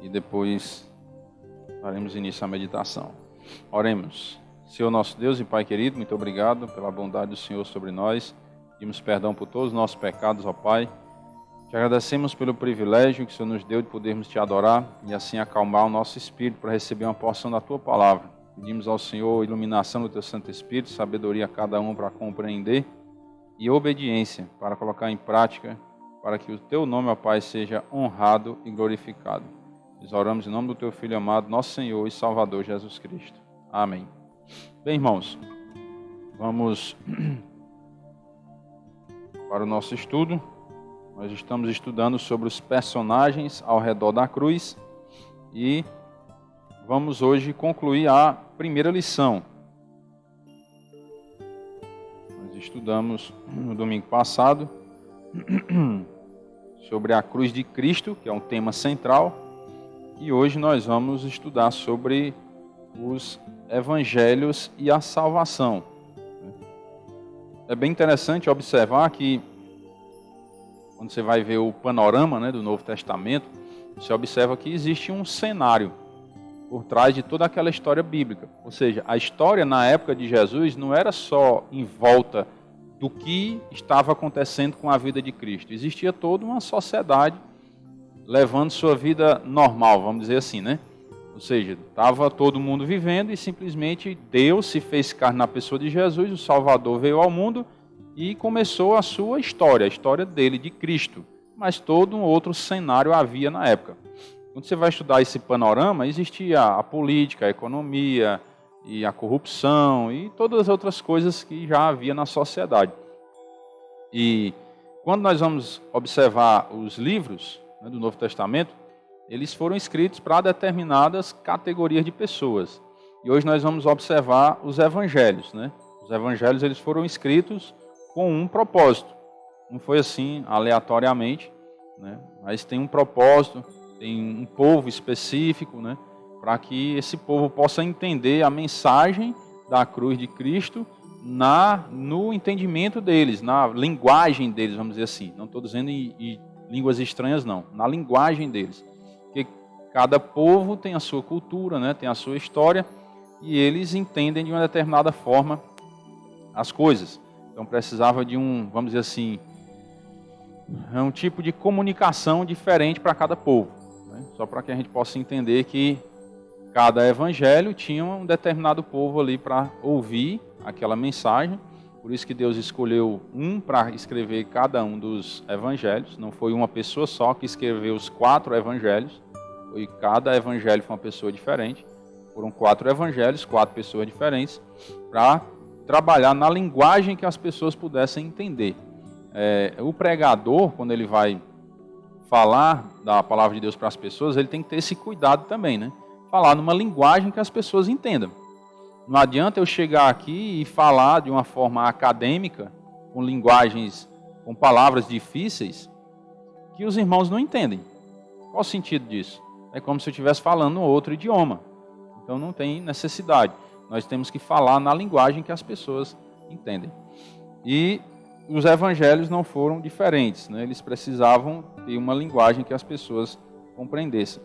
e depois faremos início à meditação. Oremos. Senhor nosso Deus e Pai querido, muito obrigado pela bondade do Senhor sobre nós. Pedimos perdão por todos os nossos pecados, ó Pai. Te agradecemos pelo privilégio que o Senhor nos deu de podermos Te adorar e assim acalmar o nosso espírito para receber uma porção da Tua Palavra. Pedimos ao Senhor iluminação do Teu Santo Espírito, sabedoria a cada um para compreender e obediência para colocar em prática, para que o Teu nome, ó Pai, seja honrado e glorificado. Nós oramos em nome do Teu Filho amado, nosso Senhor e Salvador Jesus Cristo. Amém. Bem, irmãos, vamos para o nosso estudo. Nós estamos estudando sobre os personagens ao redor da cruz e vamos hoje concluir a primeira lição. Nós estudamos no domingo passado sobre a cruz de Cristo, que é um tema central, e hoje nós vamos estudar sobre os evangelhos e a salvação. É bem interessante observar que quando você vai ver o panorama, do Novo Testamento, você observa que existe um cenário por trás de toda aquela história bíblica. Ou seja, a história na época de Jesus não era só em volta do que estava acontecendo com a vida de Cristo. Existia toda uma sociedade levando sua vida normal, vamos dizer assim, Ou seja, estava todo mundo vivendo e simplesmente Deus se fez carne na pessoa de Jesus, o Salvador veio ao mundo e começou a sua história, a história dele, de Cristo. Mas todo um outro cenário havia na época. Quando você vai estudar esse panorama, existia a política, a economia e a corrupção e todas as outras coisas que já havia na sociedade. E quando nós vamos observar os livros do Novo Testamento, eles foram escritos para determinadas categorias de pessoas. E hoje nós vamos observar os evangelhos. Os evangelhos eles foram escritos com um propósito. Não foi assim aleatoriamente, mas tem um propósito, tem um povo específico, para que esse povo possa entender a mensagem da cruz de Cristo no entendimento deles, na linguagem deles, vamos dizer assim. Não estou dizendo em línguas estranhas, não. Na linguagem deles. Porque cada povo tem a sua cultura, tem a sua história, e eles entendem de uma determinada forma as coisas. Então precisava de vamos dizer assim, um tipo de comunicação diferente para cada povo. Só para que a gente possa entender que cada evangelho tinha um determinado povo ali para ouvir aquela mensagem. Por isso que Deus escolheu para escrever cada um dos evangelhos. Não foi uma pessoa só que escreveu os 4 evangelhos. Foi cada evangelho foi uma pessoa diferente. Foram 4 evangelhos, 4 pessoas diferentes, para trabalhar na linguagem que as pessoas pudessem entender. O pregador, quando ele vai falar da palavra de Deus para as pessoas, ele tem que ter esse cuidado também, Falar numa linguagem que as pessoas entendam. Não adianta eu chegar aqui e falar de uma forma acadêmica, com linguagens, com palavras difíceis, que os irmãos não entendem. Qual o sentido disso? É como se eu estivesse falando outro idioma. Então não tem necessidade. Nós temos que falar na linguagem que as pessoas entendem. E os evangelhos não foram diferentes, Eles precisavam ter uma linguagem que as pessoas compreendessem.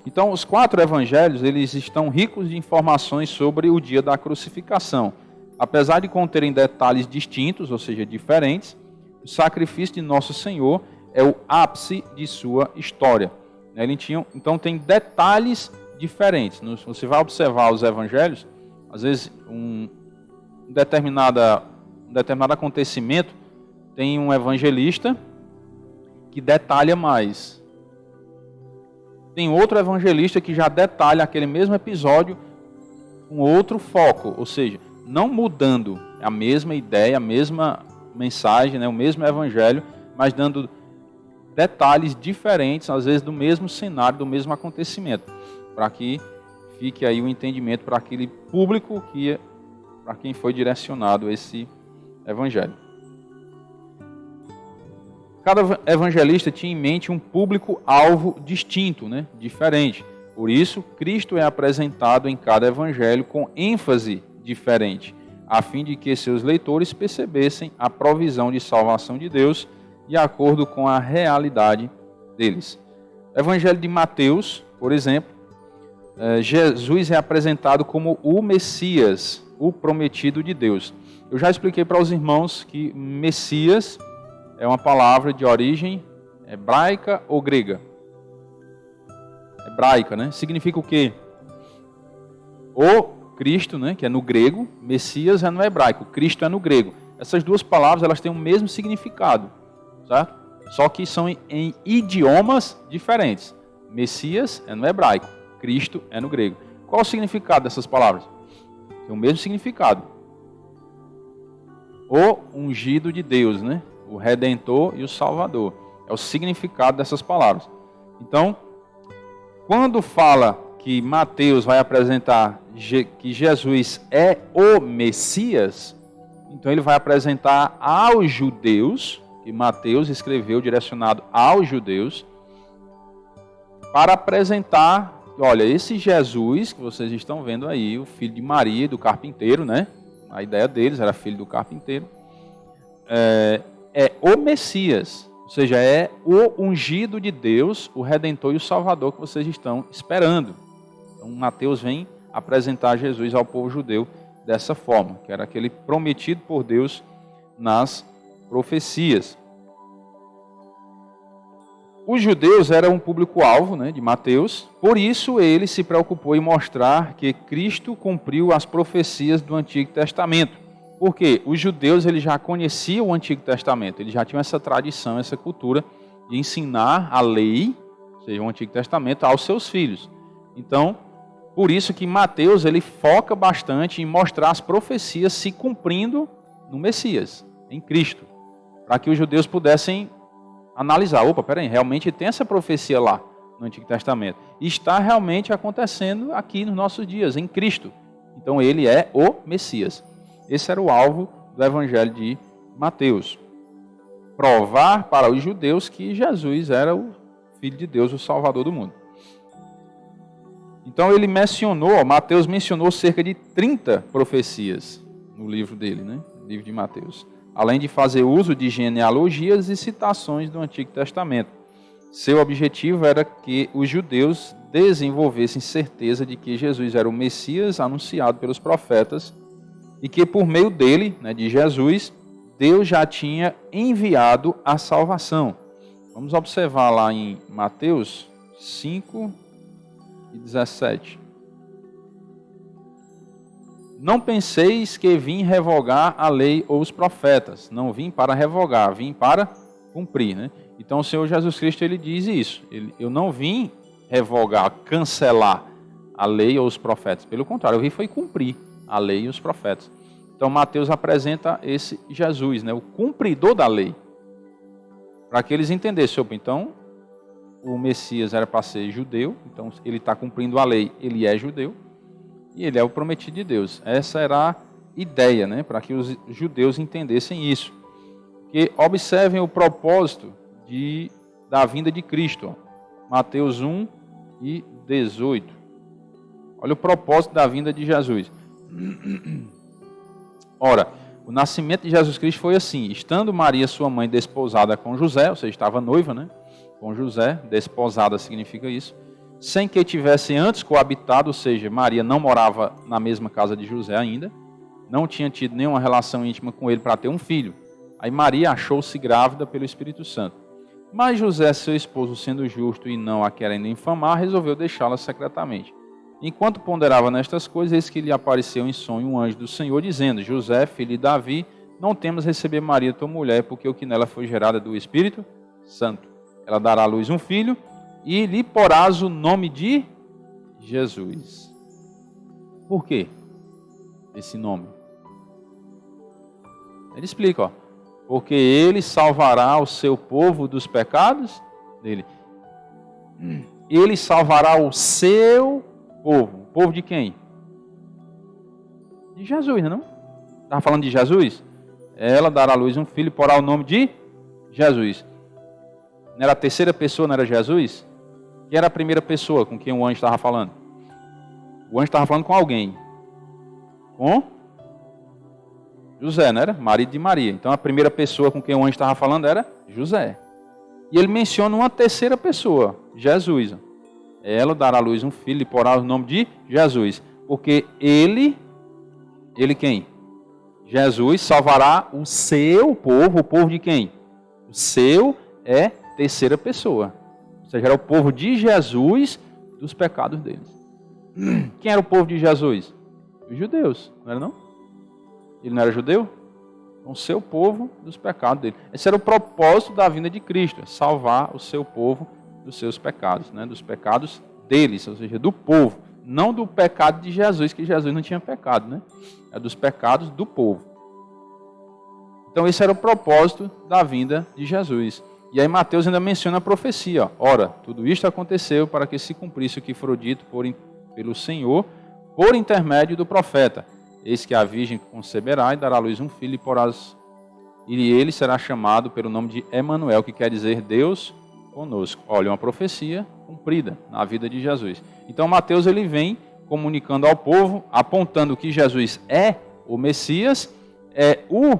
Então, os 4 evangelhos, eles estão ricos de informações sobre o dia da crucificação. Apesar de conterem detalhes distintos, ou seja, diferentes, o sacrifício de Nosso Senhor é o ápice de sua história. Então, tem detalhes diferentes. Você vai observar os evangelhos, às vezes, um determinado acontecimento tem um evangelista que detalha mais. Tem outro evangelista que já detalha aquele mesmo episódio com outro foco, ou seja, não mudando a mesma ideia, a mesma mensagem, o mesmo evangelho, mas dando detalhes diferentes, às vezes do mesmo cenário, do mesmo acontecimento, para que fique aí o entendimento para aquele público para quem foi direcionado esse evangelho. Cada evangelista tinha em mente um público-alvo distinto, diferente. Por isso, Cristo é apresentado em cada evangelho com ênfase diferente, a fim de que seus leitores percebessem a provisão de salvação de Deus de acordo com a realidade deles. Evangelho de Mateus, por exemplo, Jesus é apresentado como o Messias, o prometido de Deus. Eu já expliquei para os irmãos que Messias é uma palavra de origem hebraica ou grega? Hebraica, né? Significa o quê? O Cristo, né? Que é no grego, Messias é no hebraico, Cristo é no grego. Essas duas palavras elas têm o mesmo significado, certo? Só que são em idiomas diferentes. Messias é no hebraico, Cristo é no grego. Qual o significado dessas palavras? Tem o mesmo significado. O ungido de Deus, né? O Redentor e o Salvador. É o significado dessas palavras. Então, quando fala que Mateus vai apresentar que Jesus é o Messias, então ele vai apresentar aos judeus, que Mateus escreveu direcionado aos judeus, para apresentar, olha, esse Jesus que vocês estão vendo aí, o filho de Maria, do carpinteiro, né? A ideia deles era filho do carpinteiro, é o Messias, ou seja, é o ungido de Deus, o Redentor e o Salvador que vocês estão esperando. Então Mateus vem apresentar Jesus ao povo judeu dessa forma, que era aquele prometido por Deus nas profecias. Os judeus eram um público-alvo, né, de Mateus, por isso ele se preocupou em mostrar que Cristo cumpriu as profecias do Antigo Testamento. Porque os judeus eles já conheciam o Antigo Testamento, eles já tinham essa tradição, essa cultura de ensinar a lei, ou seja, o Antigo Testamento, aos seus filhos. Então, por isso que Mateus ele foca bastante em mostrar as profecias se cumprindo no Messias, em Cristo, para que os judeus pudessem analisar, opa, peraí, realmente tem essa profecia lá no Antigo Testamento. E está realmente acontecendo aqui nos nossos dias, em Cristo. Então ele é o Messias. Esse era o alvo do Evangelho de Mateus. Provar para os judeus que Jesus era o Filho de Deus, o Salvador do mundo. Então ele mencionou, Mateus mencionou cerca de 30 profecias no livro dele, né? No livro de Mateus. Além de fazer uso de genealogias e citações do Antigo Testamento. Seu objetivo era que os judeus desenvolvessem certeza de que Jesus era o Messias anunciado pelos profetas e que por meio dele, né, de Jesus, Deus já tinha enviado a salvação. Vamos observar lá em Mateus 5 e 17. Não penseis que vim revogar a lei ou os profetas. Não vim para revogar, vim para cumprir, né? Então o Senhor Jesus Cristo ele diz isso. Eu não vim revogar, cancelar a lei ou os profetas. Pelo contrário, eu vim foi cumprir a lei e os profetas. Então Mateus apresenta esse Jesus, né? O cumpridor da lei. Para que eles entendessem, então o Messias era para ser judeu, então ele está cumprindo a lei, ele é judeu. E ele é o prometido de Deus. Essa era a ideia, né? Para que os judeus entendessem isso. Que observem o propósito da vinda de Cristo. Ó. Mateus 1 e 18. Olha o propósito da vinda de Jesus. Ora, o nascimento de Jesus Cristo foi assim. Estando Maria, sua mãe, desposada com José, ou seja, estava noiva, né? Com José, desposada significa isso. Sem que tivessem antes coabitado, ou seja, Maria não morava na mesma casa de José ainda, não tinha tido nenhuma relação íntima com ele para ter um filho. Aí Maria achou-se grávida pelo Espírito Santo. Mas José, seu esposo, sendo justo e não a querendo infamar, resolveu deixá-la secretamente. Enquanto ponderava nestas coisas, eis que lhe apareceu em sonho um anjo do Senhor, dizendo: José, filho de Davi, não temas receber Maria, tua mulher, porque o que nela foi gerado é do Espírito Santo. Ela dará à luz um filho, e lhe porás o nome de Jesus. Por quê esse nome? Ele explica, ó. Porque ele salvará o seu povo dos pecados dele. Ele salvará o seu povo. O povo de quem? De Jesus, não? Estava falando de Jesus? Ela dará à luz um filho e porá o nome de Jesus. Não era a terceira pessoa, não era Jesus? Quem era a primeira pessoa com quem o anjo estava falando? O anjo estava falando com alguém. Com José, não era? Marido de Maria. Então a primeira pessoa com quem o anjo estava falando era José. E ele menciona uma terceira pessoa, Jesus. Ela dará à luz um filho e porá o nome de Jesus. Porque ele quem? Jesus salvará o seu povo. O povo de quem? O seu é terceira pessoa. Ou seja, era o povo de Jesus dos pecados deles. Quem era o povo de Jesus? Os judeus, não era não? Ele não era judeu? Então, o seu povo dos pecados dele. Esse era o propósito da vinda de Cristo, salvar o seu povo dos seus pecados, né? Dos pecados deles, ou seja, do povo. Não do pecado de Jesus, que Jesus não tinha pecado, né? É dos pecados do povo. Então, esse era o propósito da vinda de Jesus. E aí Mateus ainda menciona a profecia. Ora, tudo isto aconteceu para que se cumprisse o que foi dito pelo Senhor, por intermédio do profeta. Eis que a virgem conceberá e dará à luz um filho e ele será chamado pelo nome de Emanuel, que quer dizer Deus conosco. Olha, uma profecia cumprida na vida de Jesus. Então Mateus ele vem comunicando ao povo, apontando que Jesus é o Messias, é o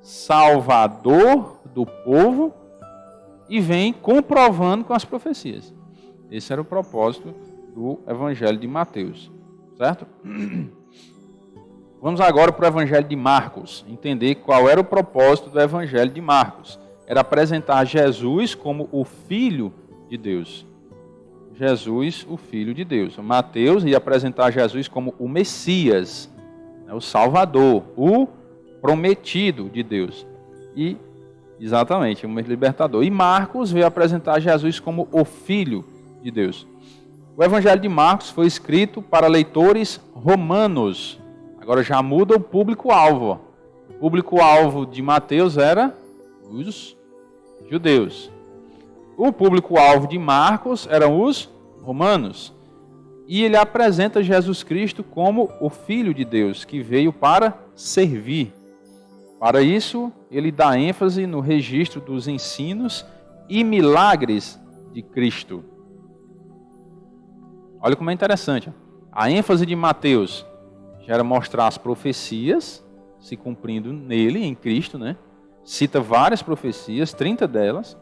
Salvador do povo, e vem comprovando com as profecias. Esse era o propósito do Evangelho de Mateus, certo? Vamos agora para o Evangelho de Marcos, entender qual era o propósito do Evangelho de Marcos. Era apresentar Jesus como o Filho de Deus. Jesus, o Filho de Deus. Mateus ia apresentar Jesus como o Messias, o Salvador, o prometido de Deus. Exatamente, o libertador. E Marcos veio apresentar Jesus como o Filho de Deus. O Evangelho de Marcos foi escrito para leitores romanos. Agora já muda o público-alvo. O público-alvo de Mateus era os judeus. O público-alvo de Marcos eram os romanos. E ele apresenta Jesus Cristo como o Filho de Deus, que veio para servir. Para isso, ele dá ênfase no registro dos ensinos e milagres de Cristo. Olha como é interessante. A ênfase de Mateus já era mostrar as profecias se cumprindo nele, em Cristo, né? Cita várias profecias, 30 delas.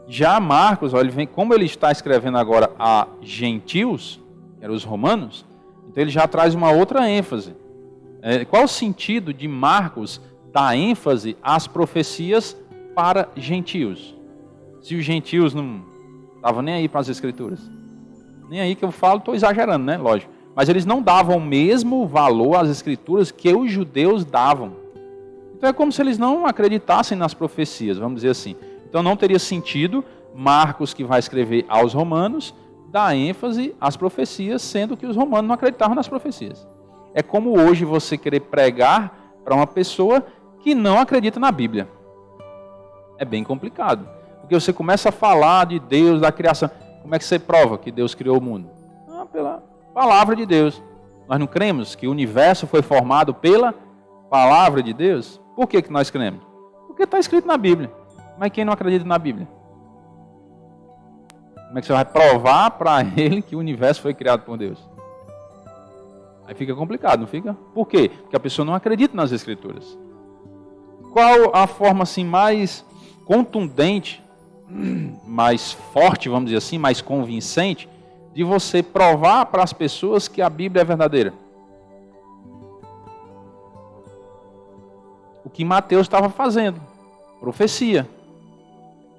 Já Marcos, olha, como ele está escrevendo agora a gentios, que eram os romanos, então ele já traz uma outra ênfase. Qual o sentido de Marcos dar ênfase às profecias para gentios? Se os gentios não estavam nem aí para as escrituras. Nem aí que eu falo, estou exagerando, né? Lógico. Mas eles não davam o mesmo valor às escrituras que os judeus davam. Então é como se eles não acreditassem nas profecias, vamos dizer assim. Então não teria sentido Marcos, que vai escrever aos romanos, dar ênfase às profecias, sendo que os romanos não acreditavam nas profecias. É como hoje você querer pregar para uma pessoa que não acredita na Bíblia. É bem complicado. Porque você começa a falar de Deus, da criação. Como é que você prova que Deus criou o mundo? Pela palavra de Deus. Nós não cremos que o universo foi formado pela palavra de Deus? Por que nós cremos? Porque está escrito na Bíblia. Mas quem não acredita na Bíblia? Como é que você vai provar para ele que o universo foi criado por Deus? Aí fica complicado, não fica? Por quê? Porque a pessoa não acredita nas Escrituras. Qual a forma assim mais contundente, mais forte, vamos dizer assim, mais convincente, de você provar para as pessoas que a Bíblia é verdadeira? O que Mateus estava fazendo, profecia.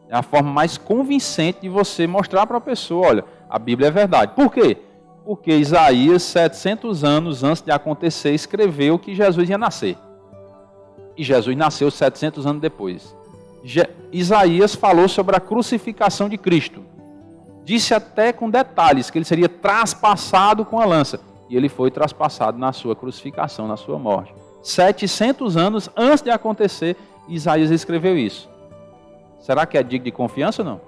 É a forma mais convincente de você mostrar para a pessoa, olha, a Bíblia é verdade. Por quê? Porque Isaías, 700 anos antes de acontecer, escreveu que Jesus ia nascer. E Jesus nasceu 700 anos depois. Isaías falou sobre a crucificação de Cristo. Disse até com detalhes que ele seria traspassado com a lança. E ele foi traspassado na sua crucificação, na sua morte. 700 anos antes de acontecer, Isaías escreveu isso. Será que é digno de confiança ou não?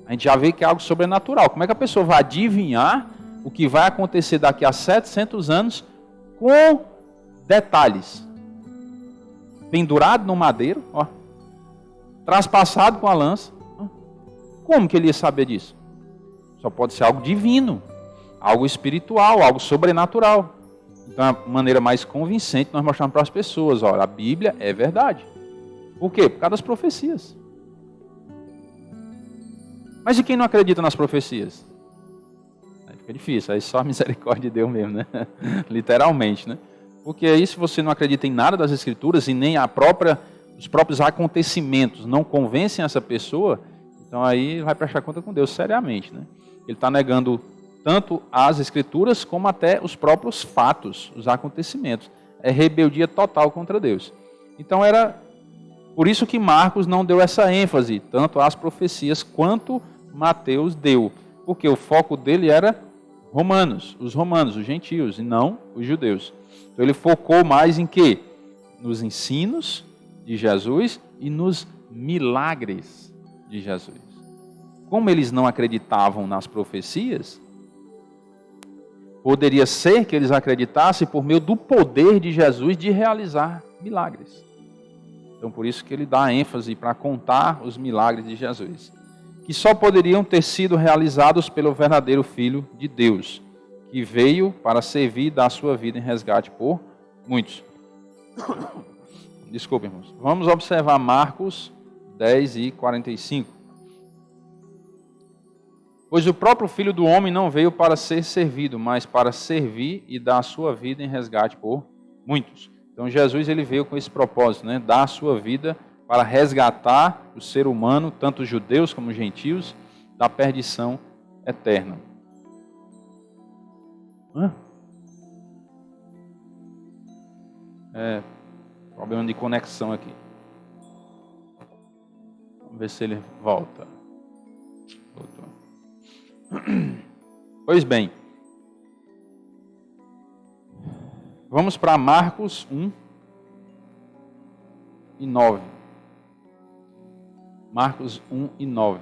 A gente já vê que é algo sobrenatural. Como é que a pessoa vai adivinhar o que vai acontecer daqui a 700 anos com detalhes? Pendurado no madeiro, ó, traspassado com a lança. Como que ele ia saber disso? Só pode ser algo divino, algo espiritual, algo sobrenatural. Então, a maneira mais convincente nós mostramos para as pessoas, olha, a Bíblia é verdade. Por quê? Por causa das profecias. Mas e quem não acredita nas profecias? Aí fica difícil, aí só a misericórdia de Deus mesmo, né? Literalmente, né? Porque aí se você não acredita em nada das Escrituras e nem os próprios acontecimentos não convencem essa pessoa, então aí vai prestar conta com Deus seriamente, né? Ele está negando tanto as Escrituras como até os próprios fatos, os acontecimentos. É rebeldia total contra Deus. Então era por isso que Marcos não deu essa ênfase, tanto às profecias quanto Mateus deu. Porque o foco dele era os romanos, os gentios, e não os judeus. Então ele focou mais em quê? Nos ensinos de Jesus e nos milagres de Jesus. Como eles não acreditavam nas profecias, poderia ser que eles acreditassem por meio do poder de Jesus de realizar milagres. Então por isso que ele dá ênfase para contar os milagres de Jesus, que só poderiam ter sido realizados pelo verdadeiro Filho de Deus, que veio para servir e dar sua vida em resgate por muitos. Desculpe, irmãos. Vamos observar Marcos 10 e 45. Pois o próprio Filho do Homem não veio para ser servido, mas para servir e dar a sua vida em resgate por muitos. Então Jesus ele veio com esse propósito, né? Dar a sua vida para resgatar o ser humano, tanto os judeus como os gentios, da perdição eterna. Problema de conexão aqui. Vamos ver se ele volta. Voltou. Pois bem, vamos para Marcos 1 e 9. Marcos 1 e 9.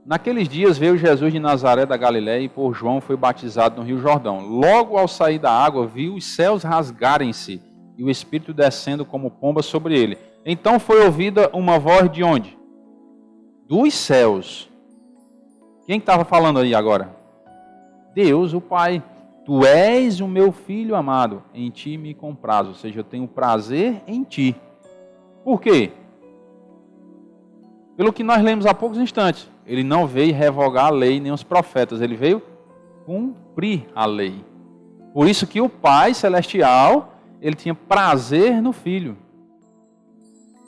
Naqueles dias veio Jesus de Nazaré da Galiléia e por João foi batizado no Rio Jordão. Logo ao sair da água, viu os céus rasgarem-se e o Espírito descendo como pomba sobre ele. Então foi ouvida uma voz de onde? Dos céus. Quem estava falando aí agora? Deus, o Pai. Tu és o meu filho amado, em ti me comprazo. Ou seja, eu tenho prazer em ti. Por quê? Pelo que nós lemos há poucos instantes. Ele não veio revogar a lei nem os profetas. Ele veio cumprir a lei. Por isso que o Pai Celestial, ele tinha prazer no Filho.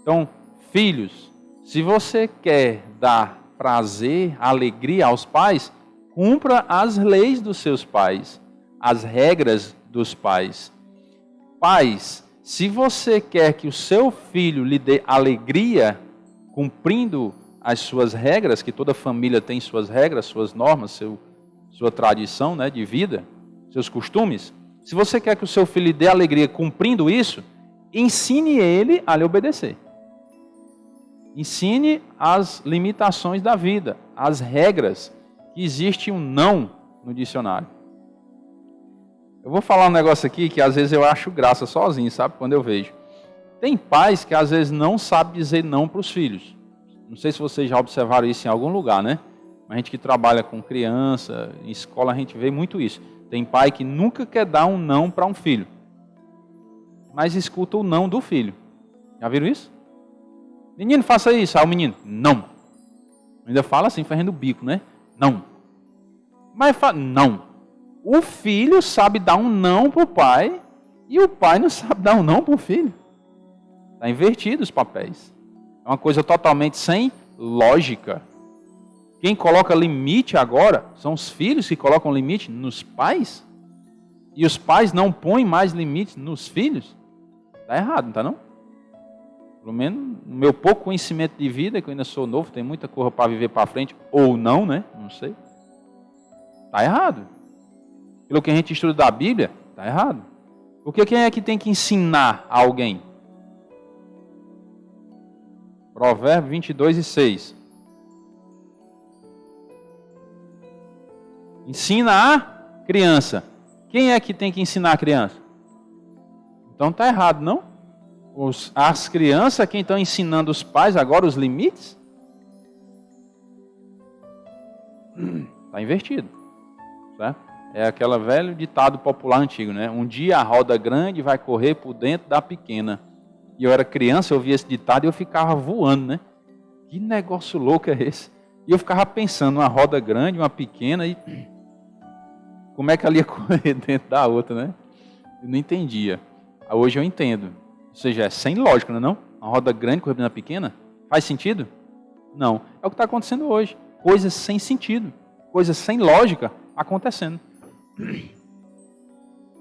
Então, filhos, se você quer dar prazer, alegria aos pais, cumpra as leis dos seus pais, as regras dos pais. Pais, se você quer que o seu filho lhe dê alegria, cumprindo as suas regras, que toda família tem suas regras, suas normas, sua tradição, né, de vida, seus costumes. Se você quer que o seu filho lhe dê alegria cumprindo isso, ensine ele a lhe obedecer. Ensine as limitações da vida, as regras, que existe um não no dicionário. Eu vou falar um negócio aqui que às vezes eu acho graça sozinho, sabe? Quando eu vejo. Tem pais que às vezes não sabem dizer não para os filhos. Não sei se vocês já observaram isso em algum lugar, né? A gente que trabalha com criança, em escola a gente vê muito isso. Tem pai que nunca quer dar um não para um filho, mas escuta o não do filho. Já viram isso? Menino, faça isso. Ah, o menino, não. Ainda fala assim, fazendo o bico, né? Não. Mas fala, não. O filho sabe dar um não para o pai e o pai não sabe dar um não para o filho. Está invertido os papéis. É uma coisa totalmente sem lógica. Quem coloca limite agora são os filhos que colocam limite nos pais. E os pais não põem mais limites nos filhos. Está errado, não está não? Pelo menos no meu pouco conhecimento de vida, que eu ainda sou novo, tem muita coisa para viver para frente, ou não, né? Não sei. Está errado. Pelo que a gente estuda da Bíblia, está errado. Porque quem é que tem que ensinar a alguém? Provérbios 22 e 6. Ensina a criança. Quem é que tem que ensinar a criança? Então está errado, não? As crianças quem estão ensinando os pais agora os limites? Está invertido. Certo? É aquele velho ditado popular antigo, né? Um dia a roda grande vai correr por dentro da pequena. E eu era criança, eu ouvia esse ditado e eu ficava voando, né? que negócio louco é esse? E eu ficava pensando, uma roda grande, uma pequena, e como é que ela ia correr dentro da outra, né? Eu não entendia. Hoje eu entendo. Ou seja, é sem lógica, não é não? Uma roda grande correndo dentro da pequena? Faz sentido? Não. É o que está acontecendo hoje. Coisas sem sentido. Coisas sem lógica acontecendo.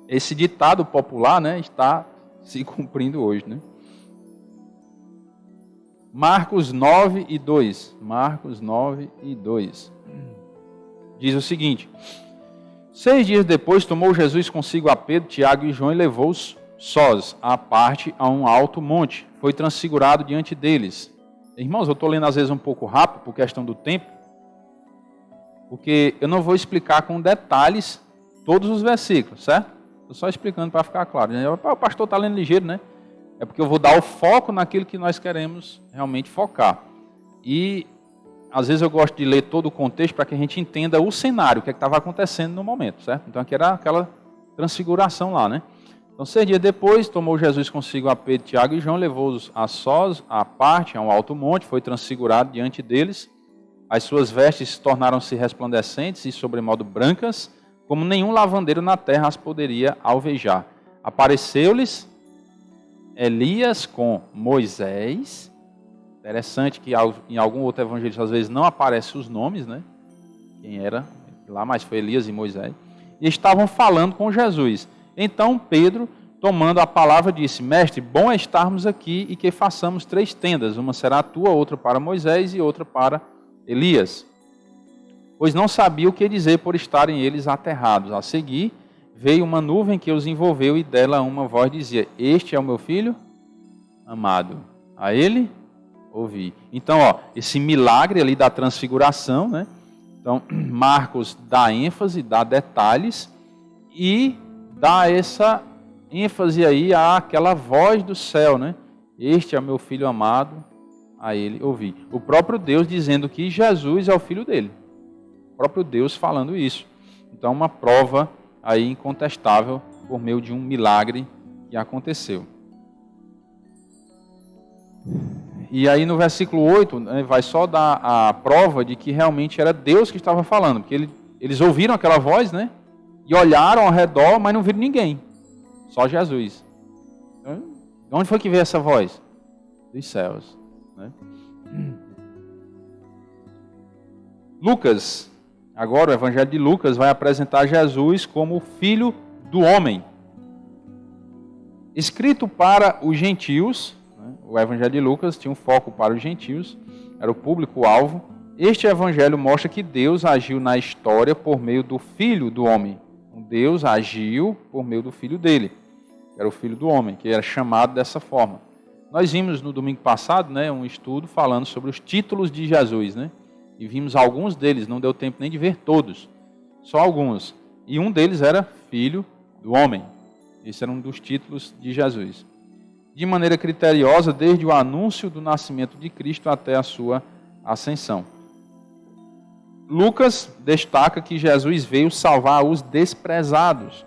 Esse ditado popular, né, está se cumprindo hoje, né? Marcos 9 e 2. Marcos 9 e 2. Diz o seguinte: 6 dias depois tomou Jesus consigo a Pedro, Tiago e João e levou-os sós à parte a um alto monte. Foi transfigurado diante deles. Irmãos, eu estou lendo às vezes um pouco rápido por questão do tempo, porque eu não vou explicar com detalhes todos os versículos, certo? Estou só explicando para ficar claro. O pastor está lendo ligeiro, né? É porque eu vou dar o foco naquilo que nós queremos realmente focar. E às vezes eu gosto de ler todo o contexto para que a gente entenda o cenário, o que estava acontecendo no momento, certo? Então aqui era aquela transfiguração lá, né? Então 6 dias depois, tomou Jesus consigo a Pedro, Tiago e João, levou-os a sós, à parte, a um alto monte, foi transfigurado diante deles. As suas vestes tornaram-se resplandecentes e sobremodo brancas, como nenhum lavandeiro na terra as poderia alvejar. Apareceu-lhes Elias com Moisés. Interessante que em algum outro evangelho às vezes não aparecem os nomes, né? Quem era lá, mas foi Elias e Moisés. E estavam falando com Jesus. Então Pedro, tomando a palavra, disse: Mestre, bom é estarmos aqui e que façamos 3 tendas. Uma será a tua, outra para Moisés e outra para Elias. Pois não sabia o que dizer por estarem eles aterrados. A seguir, veio uma nuvem que os envolveu e dela uma voz dizia: Este é o meu filho amado. A ele ouvi. Então, esse milagre ali da transfiguração, né? Então, Marcos dá ênfase, dá detalhes e dá essa ênfase aí àquela voz do céu, né? Este é o meu filho amado, a ele ouvi. O próprio Deus dizendo que Jesus é o filho dele. O próprio Deus falando isso. Então, uma prova aí incontestável por meio de um milagre que aconteceu. E aí no versículo 8, né, vai só dar a prova de que realmente era Deus que estava falando, porque eles ouviram aquela voz, né? E olharam ao redor, mas não viram ninguém. Só Jesus. Então, de onde foi que veio essa voz? Dos céus, né? Lucas, agora o Evangelho de Lucas vai apresentar Jesus como filho do homem. Escrito para os gentios, né? O Evangelho de Lucas tinha um foco para os gentios, era o público-alvo. Este Evangelho mostra que Deus agiu na história por meio do Filho do homem. Deus agiu por meio do Filho dele, que era o Filho do homem, que era chamado dessa forma. Nós vimos no domingo passado, né, um estudo falando sobre os títulos de Jesus, né? E vimos alguns deles, não deu tempo nem de ver todos, só alguns. E um deles era Filho do Homem. Esse era um dos títulos de Jesus. De maneira criteriosa, desde o anúncio do nascimento de Cristo até a sua ascensão. Lucas destaca que Jesus veio salvar os desprezados,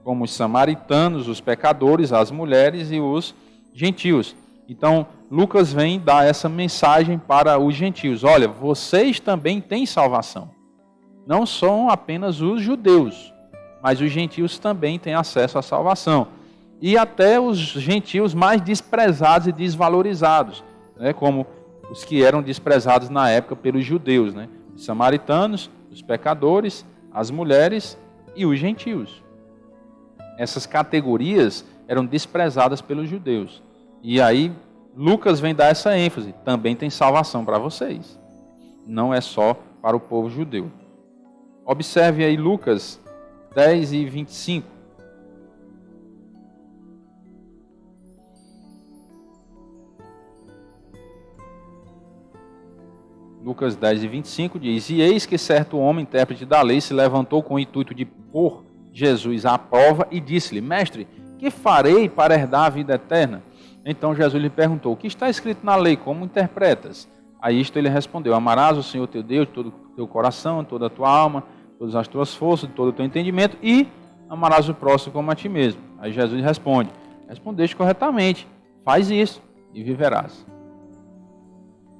como os samaritanos, os pecadores, as mulheres e os gentios. Então, Lucas vem dar essa mensagem para os gentios. Olha, vocês também têm salvação. Não são apenas os judeus, mas os gentios também têm acesso à salvação. E até os gentios mais desprezados e desvalorizados, né, como os que eram desprezados na época pelos judeus, né? Os samaritanos, os pecadores, as mulheres e os gentios. Essas categorias eram desprezadas pelos judeus. E aí Lucas vem dar essa ênfase. Também tem salvação para vocês. Não é só para o povo judeu. Observe aí Lucas 10 e 25. Lucas 10 e 25 diz: E eis que certo homem, intérprete da lei, se levantou com o intuito de pôr Jesus à prova e disse-lhe: Mestre, que farei para herdar a vida eterna? Então Jesus lhe perguntou: O que está escrito na lei? Como interpretas? A isto ele respondeu: Amarás o Senhor teu Deus de todo o teu coração, toda a tua alma, todas as tuas forças, de todo o teu entendimento, e amarás o próximo como a ti mesmo. Aí Jesus responde: Respondeste corretamente, faz isso e viverás.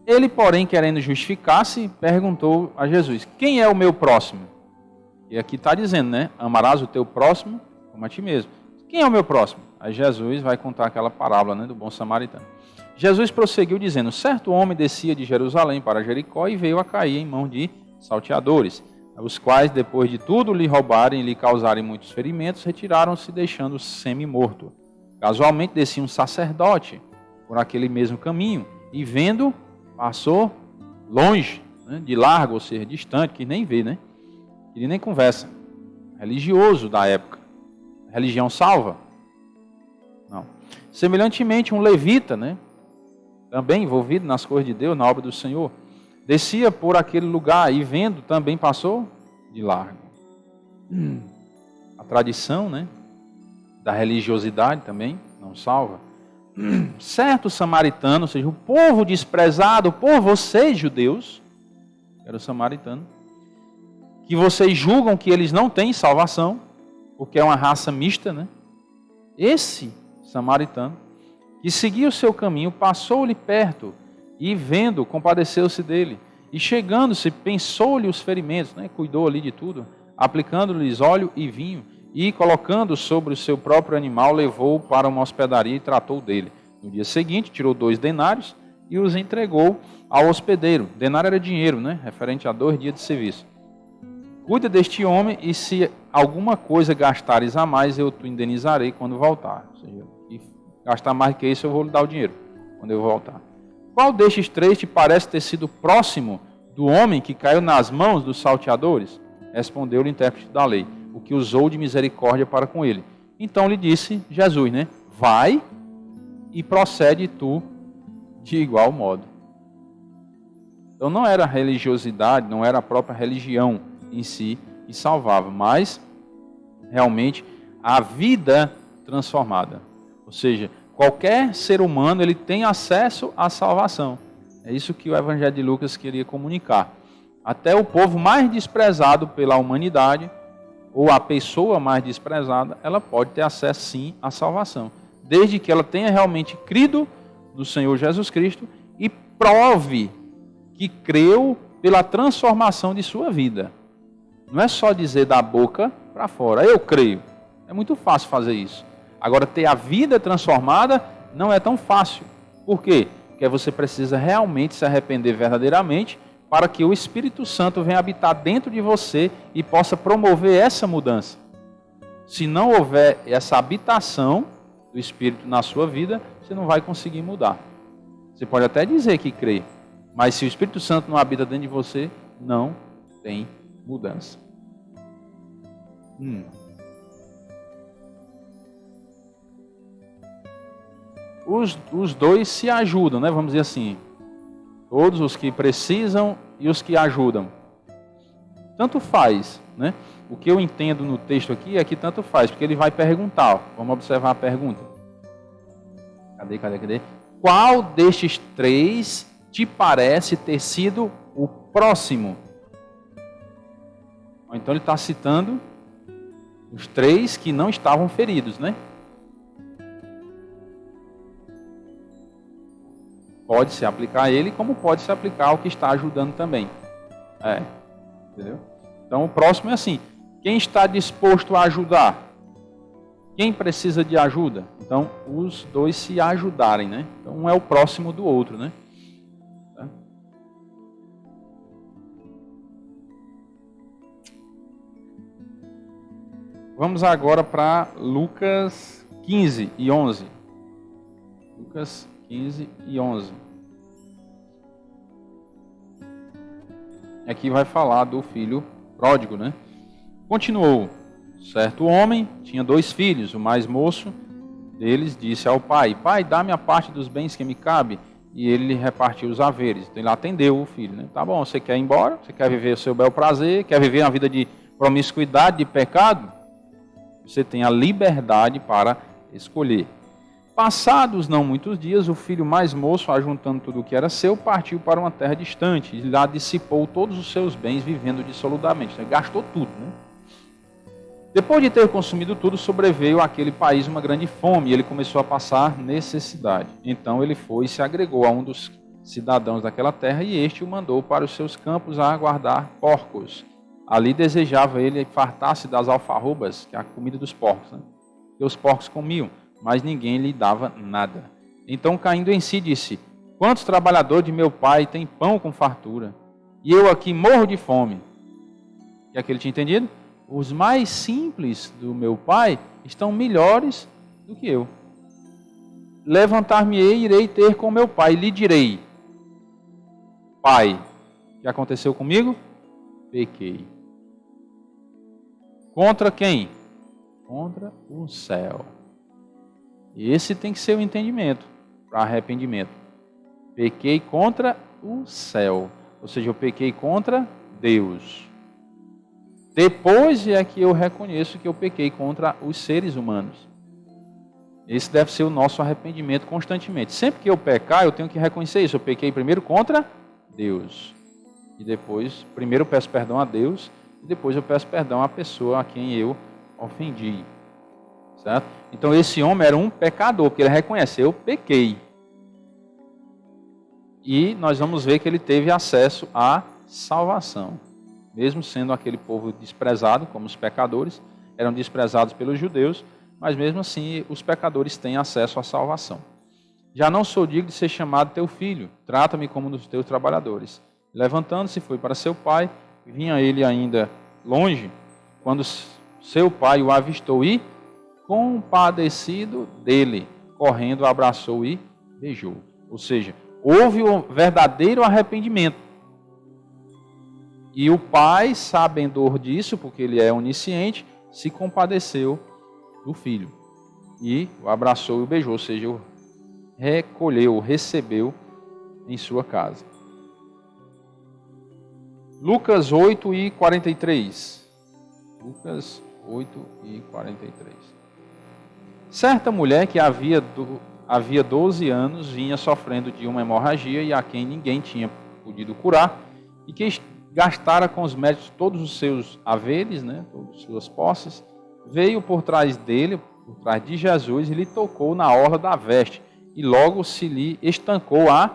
Ele, porém, querendo justificar-se, perguntou a Jesus: quem é o meu próximo? E aqui está dizendo, né? Amarás o teu próximo como a ti mesmo. Quem é o meu próximo? Aí Jesus vai contar aquela parábola, né, do bom samaritano. Jesus prosseguiu dizendo: certo homem descia de Jerusalém para Jericó e veio a cair em mão de salteadores, os quais, depois de tudo lhe roubarem e lhe causarem muitos ferimentos, retiraram-se, deixando-o semi-morto. Casualmente descia um sacerdote por aquele mesmo caminho e, vendo, passou longe, né, de largo, ou seja, distante, que nem vê, né? Ele nem conversa. Religioso da época. A religião salva? Não. Semelhantemente, um levita, né, também envolvido nas coisas de Deus, na obra do Senhor, descia por aquele lugar e, vendo, também passou de largo. A tradição, né, da religiosidade também não salva. Certo samaritano, ou seja, o povo desprezado por vocês, judeus, era o samaritano, que vocês julgam que eles não têm salvação, porque é uma raça mista, né? Esse samaritano, que seguia o seu caminho, passou-lhe perto e, vendo, compadeceu-se dele. E chegando-se, pensou-lhe os ferimentos, né? Cuidou ali de tudo, aplicando-lhes óleo e vinho, e colocando sobre o seu próprio animal, levou-o para uma hospedaria e tratou dele. No dia seguinte, tirou 2 denários e os entregou ao hospedeiro. Denário era dinheiro, né? Referente a 2 dias de serviço. Cuida deste homem, e se alguma coisa gastares a mais, eu te indenizarei quando voltar. Ou seja, e gastar mais que isso, eu vou lhe dar o dinheiro quando eu voltar. Qual destes 3 te parece ter sido próximo do homem que caiu nas mãos dos salteadores? Respondeu-lhe o intérprete da lei, o que usou de misericórdia para com ele. Então lhe disse Jesus, né? Vai e procede tu de igual modo. Então não era a religiosidade, não era a própria religião em si que salvava, mas realmente a vida transformada. Ou seja, qualquer ser humano ele tem acesso à salvação. É isso que o Evangelho de Lucas queria comunicar. Até o povo mais desprezado pela humanidade, ou a pessoa mais desprezada, ela pode ter acesso sim à salvação, desde que ela tenha realmente crido no Senhor Jesus Cristo e prove que creu pela transformação de sua vida. Não é só dizer da boca para fora, eu creio. É muito fácil fazer isso. Agora, ter a vida transformada não é tão fácil. Por quê? Porque você precisa realmente se arrepender verdadeiramente para que o Espírito Santo venha habitar dentro de você e possa promover essa mudança. Se não houver essa habitação do Espírito na sua vida, você não vai conseguir mudar. Você pode até dizer que crê, mas se o Espírito Santo não habita dentro de você, não tem mudança. Os 2 se ajudam, né? Vamos dizer assim. Todos os que precisam e os que ajudam. Tanto faz, né? O que eu entendo no texto aqui é que tanto faz, porque ele vai perguntar. Ó, vamos observar a pergunta. Cadê? Qual destes 3 te parece ter sido o próximo? Então ele está citando os 3 que não estavam feridos, né? Pode se aplicar a ele, como pode se aplicar ao que está ajudando também. Entendeu? Então o próximo é assim, quem está disposto a ajudar? Quem precisa de ajuda? Então os 2 se ajudarem, né? Então um é o próximo do outro, né? Vamos agora para Lucas 15 e 11. Lucas 15 e 11. Aqui vai falar do filho pródigo, né? Continuou. Certo homem tinha 2 filhos. O mais moço deles disse ao pai: Pai, dá-me a parte dos bens que me cabe. E ele lhe repartiu os haveres. Então ele atendeu o filho, né? Tá bom, você quer ir embora? Você quer viver o seu bel prazer? Quer viver uma vida de promiscuidade, de pecado? Você tem a liberdade para escolher. Passados não muitos dias, o filho mais moço, ajuntando tudo o que era seu, partiu para uma terra distante e lá dissipou todos os seus bens, vivendo dissolutamente. Ele gastou tudo, né? Depois de ter consumido tudo, sobreveio àquele país uma grande fome e ele começou a passar necessidade. Então ele foi e se agregou a um dos cidadãos daquela terra, e este o mandou para os seus campos a guardar porcos. Ali desejava ele fartar-se das alfarrobas, que é a comida dos porcos, né? Que os porcos comiam, mas ninguém lhe dava nada. Então, caindo em si, disse: quantos trabalhadores de meu pai têm pão com fartura, e eu aqui morro de fome? E aquele tinha entendido? Os mais simples do meu pai estão melhores do que eu. Levantar-me-ei e irei ter com meu pai, e lhe direi: Pai, o que aconteceu comigo? Pequei. Contra quem? Contra o céu. Esse tem que ser o entendimento para arrependimento. Pequei contra o céu. Ou seja, eu pequei contra Deus. Depois é que eu reconheço que eu pequei contra os seres humanos. Esse deve ser o nosso arrependimento constantemente. Sempre que eu pecar, eu tenho que reconhecer isso. Eu pequei primeiro contra Deus. E depois, primeiro eu peço perdão a Deus, e depois eu peço perdão à pessoa a quem eu ofendi. Certo? Então esse homem era um pecador, porque ele reconhece: eu pequei. E nós vamos ver que ele teve acesso à salvação. Mesmo sendo aquele povo desprezado, como os pecadores, eram desprezados pelos judeus, mas mesmo assim os pecadores têm acesso à salvação. Já não sou digno de ser chamado teu filho, trata-me como um dos teus trabalhadores. Levantando-se, foi para seu pai, vinha ele ainda longe, quando seu pai o avistou e, compadecido dele, correndo, abraçou e beijou. Ou seja, houve um verdadeiro arrependimento. E o pai, sabedor disso, porque ele é onisciente, se compadeceu do filho. E o abraçou e o beijou, ou seja, o recolheu, o recebeu em sua casa. Lucas 8 e 43. Lucas 8 e 43. Certa mulher que havia 12 anos vinha sofrendo de uma hemorragia e a quem ninguém tinha podido curar, e que gastara com os médicos todos os seus haveres, né, todas as suas posses, veio por trás dele, por trás de Jesus, e lhe tocou na orla da veste, e logo se lhe estancou a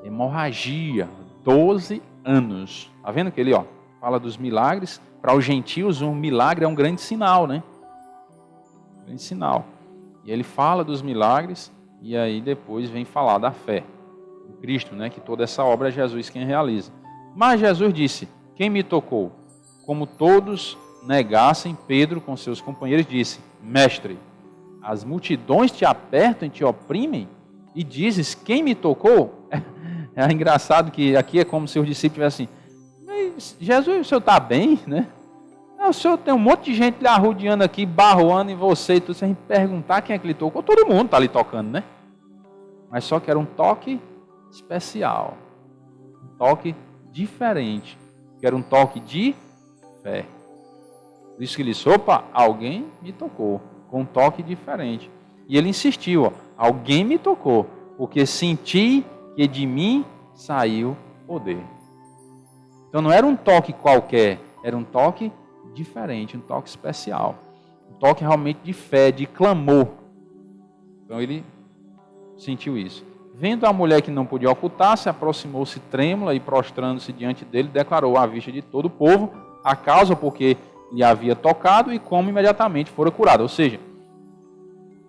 hemorragia. 12 anos. Está vendo que ele fala dos milagres? Para os gentios, um milagre é um grande sinal, né? Grande sinal. E ele fala dos milagres, e aí depois vem falar da fé em Cristo, né? Que toda essa obra é Jesus quem realiza. Mas Jesus disse: quem me tocou? Como todos negassem, Pedro com seus companheiros disse: Mestre, as multidões te apertam e te oprimem, e dizes: quem me tocou? É engraçado que aqui é como se os discípulos tivessem assim: Jesus, o senhor está bem, né? Não, o senhor tem um monte de gente lhe arrodeando aqui, barroando em você e tudo. Se a gente perguntar quem é que lhe tocou, todo mundo está ali tocando, né? Mas só que era um toque especial, um toque diferente, que era um toque de fé. Por isso que ele disse: opa, alguém me tocou, com um toque diferente. E ele insistiu: alguém me tocou, porque senti que de mim saiu poder. Então não era um toque qualquer, era um toque diferente, um toque especial. Um toque realmente de fé, de clamor. Então ele sentiu isso. Vendo a mulher que não podia ocultar, se aproximou-se trêmula e prostrando-se diante dele, declarou à vista de todo o povo a causa porque lhe havia tocado e como imediatamente fora curada. Ou seja,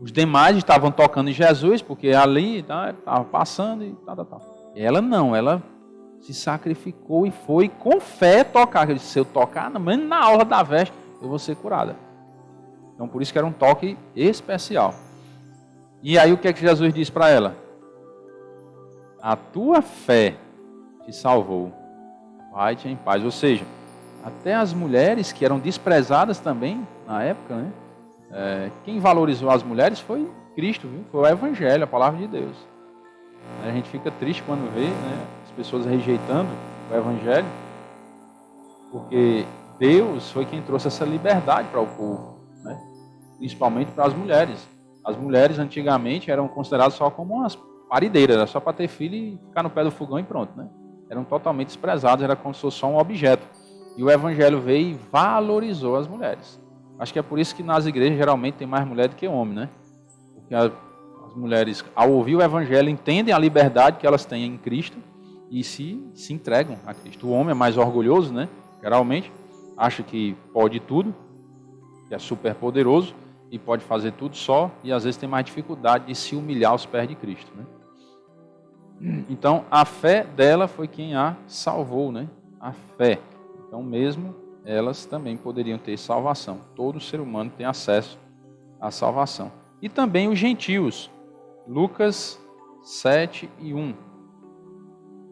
os demais estavam tocando em Jesus, porque ali estava passando e tal. Ela não, ela se sacrificou e foi com fé tocar. Ela disse: se eu tocar, menos na orla da veste, eu vou ser curada. Então por isso que era um toque especial. E aí o que é que Jesus disse para ela? A tua fé te salvou. Vai-te em paz. Ou seja, até as mulheres que eram desprezadas também na época, né? Quem valorizou as mulheres foi Cristo, viu? Foi o Evangelho, a palavra de Deus. A gente fica triste quando vê, né, as pessoas rejeitando o Evangelho, porque Deus foi quem trouxe essa liberdade para o povo, né? Principalmente para as mulheres. As mulheres antigamente eram consideradas só como umas parideiras, era só para ter filho e ficar no pé do fogão e pronto, né? Eram totalmente desprezadas, era como se fosse só um objeto. E o Evangelho veio e valorizou as mulheres. Acho que é por isso que nas igrejas geralmente tem mais mulher do que homem, né? Porque as mulheres, ao ouvir o Evangelho, entendem a liberdade que elas têm em Cristo e se entregam a Cristo. O homem é mais orgulhoso, né? Geralmente, acha que pode tudo, que é super poderoso e pode fazer tudo só, e às vezes tem mais dificuldade de se humilhar aos pés de Cristo, né? Então, a fé dela foi quem a salvou, né? A fé. Então, mesmo elas também poderiam ter salvação. Todo ser humano tem acesso à salvação. E também os gentios. Lucas 7:1.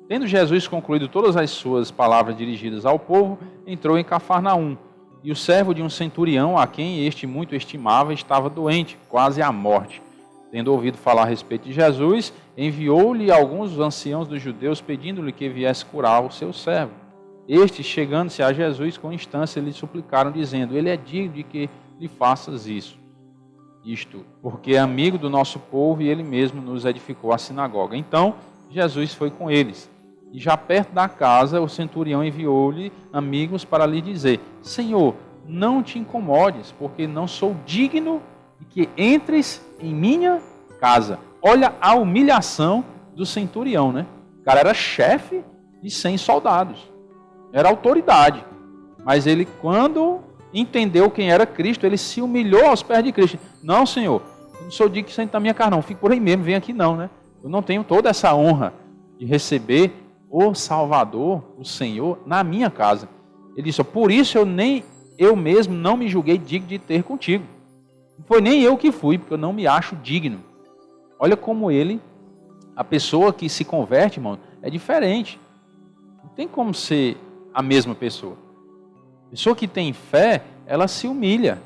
Tendo Jesus concluído todas as suas palavras dirigidas ao povo, entrou em Cafarnaum. E o servo de um centurião, a quem este muito estimava, estava doente, quase à morte. Tendo ouvido falar a respeito de Jesus, enviou-lhe alguns dos anciãos dos judeus, pedindo-lhe que viesse curar o seu servo. Estes, chegando-se a Jesus com instância, lhe suplicaram, dizendo: ele é digno de que lhe faças isso. Isto, porque é amigo do nosso povo e ele mesmo nos edificou a sinagoga. Então, Jesus foi com eles. E já perto da casa, o centurião enviou-lhe amigos para lhe dizer: Senhor, não te incomodes, porque não sou digno de que entres em minha casa. Olha a humilhação do centurião, né? O cara era chefe de 100 soldados. Era autoridade. Mas ele, quando entendeu quem era Cristo, ele se humilhou aos pés de Cristo. Não, Senhor, eu não sou digno de sentar na minha casa, não. Fico por aí mesmo, vem aqui não, né? Eu não tenho toda essa honra de receber o Salvador, o Senhor, na minha casa. Ele disse: por isso eu mesmo não me julguei digno de ter contigo. Não foi nem eu que fui, porque eu não me acho digno. Olha como a pessoa que se converte, irmão, é diferente. Não tem como ser a mesma pessoa. A pessoa que tem fé, ela se humilha.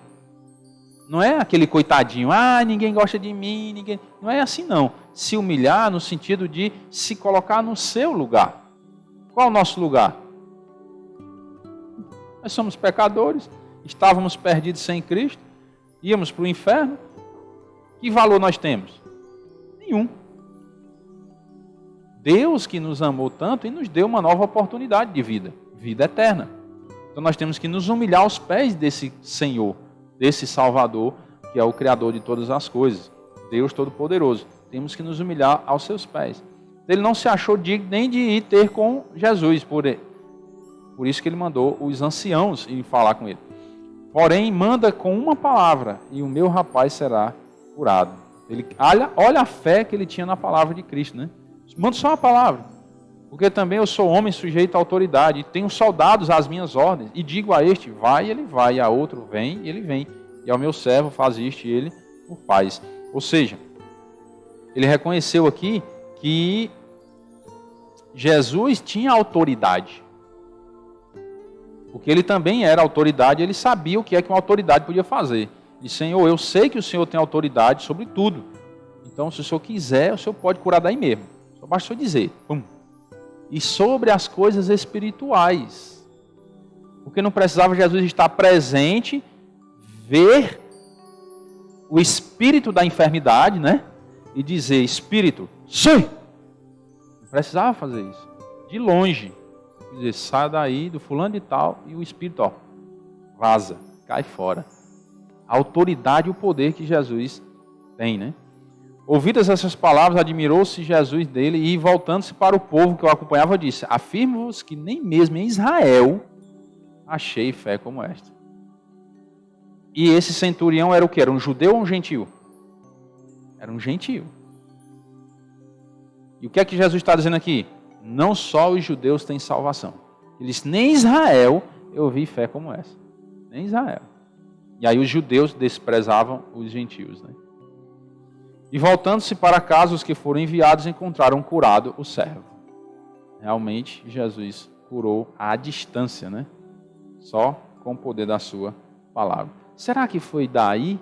Não é aquele coitadinho, ninguém gosta de mim, ninguém. Não é assim, não. Se humilhar no sentido de se colocar no seu lugar. Qual é o nosso lugar? Nós somos pecadores, estávamos perdidos sem Cristo, íamos para o inferno. Que valor nós temos? Nenhum. Deus que nos amou tanto e nos deu uma nova oportunidade de vida, vida eterna. Então nós temos que nos humilhar aos pés desse Senhor, desse Salvador, que é o Criador de todas as coisas, Deus Todo-Poderoso. Temos que nos humilhar aos seus pés. Ele não se achou digno nem de ir ter com Jesus, por isso que ele mandou os anciãos ir falar com ele. Porém, manda com uma palavra e o meu rapaz será curado. Olha a fé que ele tinha na palavra de Cristo, né? Manda só uma palavra, porque também eu sou homem sujeito à autoridade, e tenho soldados às minhas ordens, e digo a este, vai, e ele vai, e a outro, vem, e ele vem, e ao meu servo faz isto, e ele o faz. Ou seja, ele reconheceu aqui que Jesus tinha autoridade, porque ele também era autoridade, ele sabia o que é que uma autoridade podia fazer. E Senhor, eu sei que o Senhor tem autoridade sobre tudo, então se o Senhor quiser, o Senhor pode curar daí mesmo. Só basta o Senhor dizer. Pum. E sobre as coisas espirituais. Porque não precisava Jesus estar presente, ver o espírito da enfermidade, né? E dizer, espírito, sai! Não precisava fazer isso. De longe. Dizer, sai daí do fulano e tal, e o espírito, ó, vaza, cai fora. A autoridade e o poder que Jesus tem, né? Ouvidas essas palavras, admirou-se Jesus dele e, voltando-se para o povo que o acompanhava, disse: afirmo-vos que nem mesmo em Israel achei fé como esta. E esse centurião era o quê? Era um judeu ou um gentio? Era um gentio. E o que é que Jesus está dizendo aqui? Não só os judeus têm salvação. Ele disse: nem em Israel eu vi fé como essa. Nem em Israel. E aí os judeus desprezavam os gentios, né? E voltando-se para casa, os que foram enviados encontraram curado o servo. Realmente, Jesus curou à distância, né? Só com o poder da sua palavra. Será que foi daí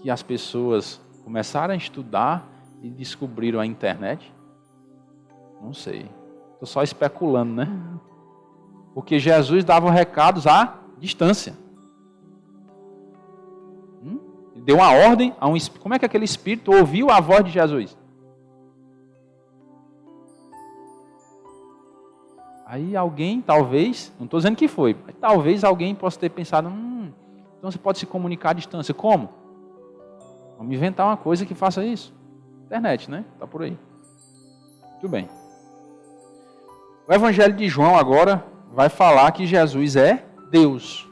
que as pessoas começaram a estudar e descobriram a internet? Não sei. Estou só especulando, né? Porque Jesus dava recados à distância. Deu uma ordem a um espírito. Como é que aquele espírito ouviu a voz de Jesus? Aí alguém, talvez, não estou dizendo que foi, mas talvez alguém possa ter pensado, então você pode se comunicar à distância. Como? Vamos inventar uma coisa que faça isso. internet, né? Está por aí. Muito bem. O Evangelho de João agora vai falar que Jesus é Deus.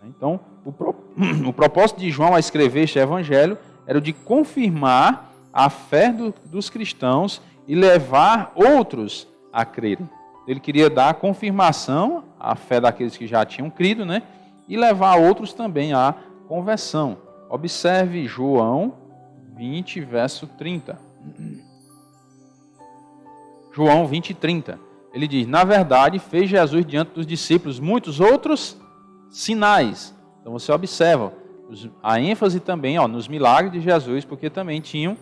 Então, o propósito de João a escrever este Evangelho era o de confirmar a fé dos cristãos e levar outros a crerem. Ele queria dar a confirmação à fé daqueles que já tinham crido, né? E levar outros também à conversão. Observe João 20, verso 30. João 20, 30. Ele diz: na verdade, fez Jesus diante dos discípulos muitos outros sinais. Então você observa a ênfase também nos milagres de Jesus, porque também tinham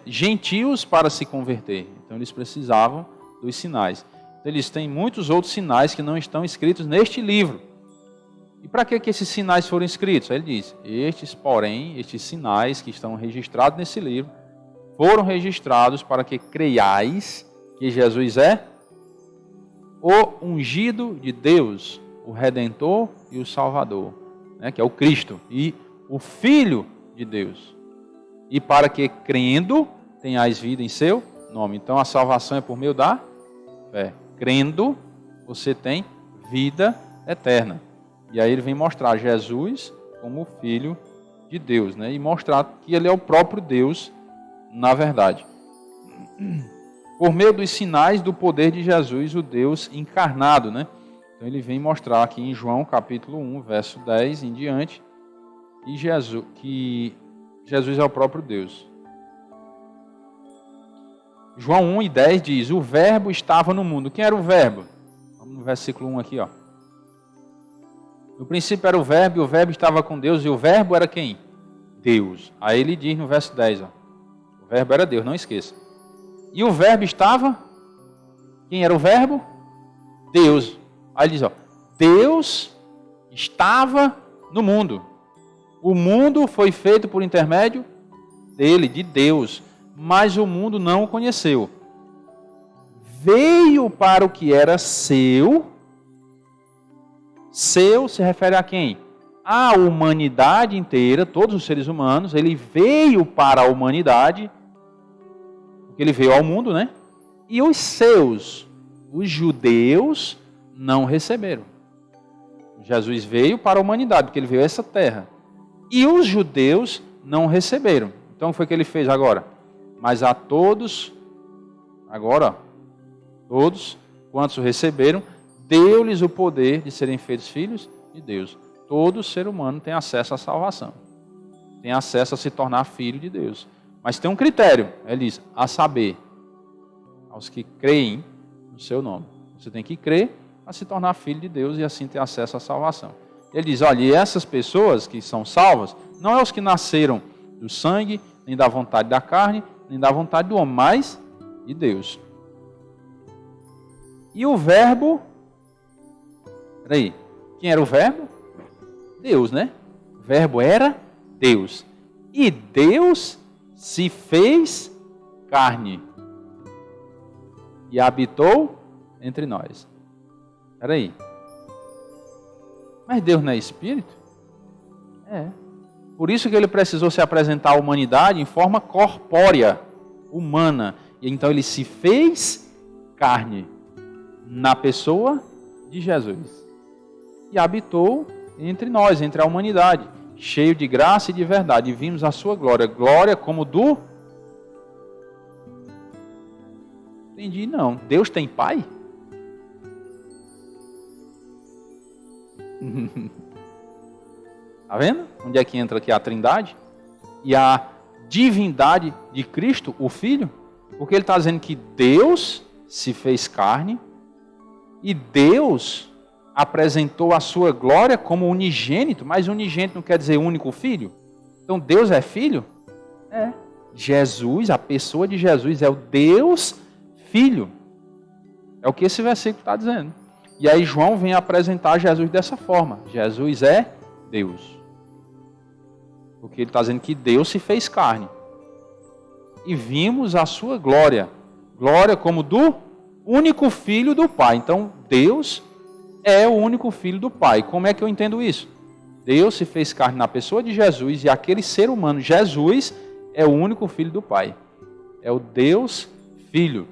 gentios para se converter. Então eles precisavam dos sinais. Então, eles têm muitos outros sinais que não estão escritos neste livro. E para que esses sinais foram escritos? Aí ele diz: estes sinais que estão registrados nesse livro, foram registrados para que creiais que Jesus é o ungido de Deus, o Redentor e o Salvador, né, que é o Cristo, e o Filho de Deus. E para que, crendo, tenhais vida em seu nome. Então, a salvação é por meio da fé. Crendo, você tem vida eterna. E aí ele vem mostrar Jesus como o Filho de Deus, né, e mostrar que ele é o próprio Deus, na verdade. Por meio dos sinais do poder de Jesus, o Deus encarnado, né? Então ele vem mostrar aqui em João capítulo 1, verso 10 em diante, que Jesus é o próprio Deus. João 1 e 10 diz: o verbo estava no mundo. Quem era o verbo? Vamos no versículo 1 aqui, ó. No princípio era o verbo, e o verbo estava com Deus, e o verbo era quem? Deus. Aí ele diz no verso 10, ó, o verbo era Deus, não esqueça. E o verbo estava? Quem era o verbo? Deus. Aí ele diz, ó, Deus estava no mundo. O mundo foi feito por intermédio dele, de Deus, mas o mundo não o conheceu. Veio para o que era seu. Seu se refere a quem? A humanidade inteira, todos os seres humanos. Ele veio para a humanidade, porque ele veio ao mundo, né? E os seus, os judeus, não receberam. Jesus veio para a humanidade, porque ele veio a essa terra. E os judeus não receberam. Então, o que foi que ele fez agora? Mas a todos, agora, todos quantos o receberam, deu-lhes o poder de serem feitos filhos de Deus. Todo ser humano tem acesso à salvação. Tem acesso a se tornar filho de Deus. Mas tem um critério, ele diz, a saber, aos que creem no seu nome. Você tem que crer para se tornar filho de Deus e assim ter acesso à salvação. Ele diz, olha, e essas pessoas que são salvas, não é os que nasceram do sangue, nem da vontade da carne, nem da vontade do homem, mas de Deus. E o verbo, peraí, quem era o verbo? Deus, né? O verbo era Deus. E Deus se fez carne e habitou entre nós. Peraí. Mas Deus não é espírito? É. Por isso que ele precisou se apresentar à humanidade em forma corpórea, humana. E então ele se fez carne na pessoa de Jesus. E habitou entre nós, entre a humanidade, cheio de graça e de verdade. E vimos a sua glória. Glória como do... Entendi, não. Deus tem pai? Está vendo? Onde é que entra aqui a trindade? E a divindade de Cristo, o Filho? Porque ele está dizendo que Deus se fez carne e Deus apresentou a sua glória como unigênito, mas unigênito não quer dizer único filho? Então Deus é filho? É. Jesus, a pessoa de Jesus é o Deus Filho. É o que esse versículo está dizendo. E aí João vem apresentar Jesus dessa forma. Jesus é Deus. Porque ele está dizendo que Deus se fez carne. E vimos a sua glória. Glória como do único Filho do Pai. Então Deus é o único Filho do Pai. Como é que eu entendo isso? Deus se fez carne na pessoa de Jesus e aquele ser humano, Jesus, é o único Filho do Pai. é o Deus Filho,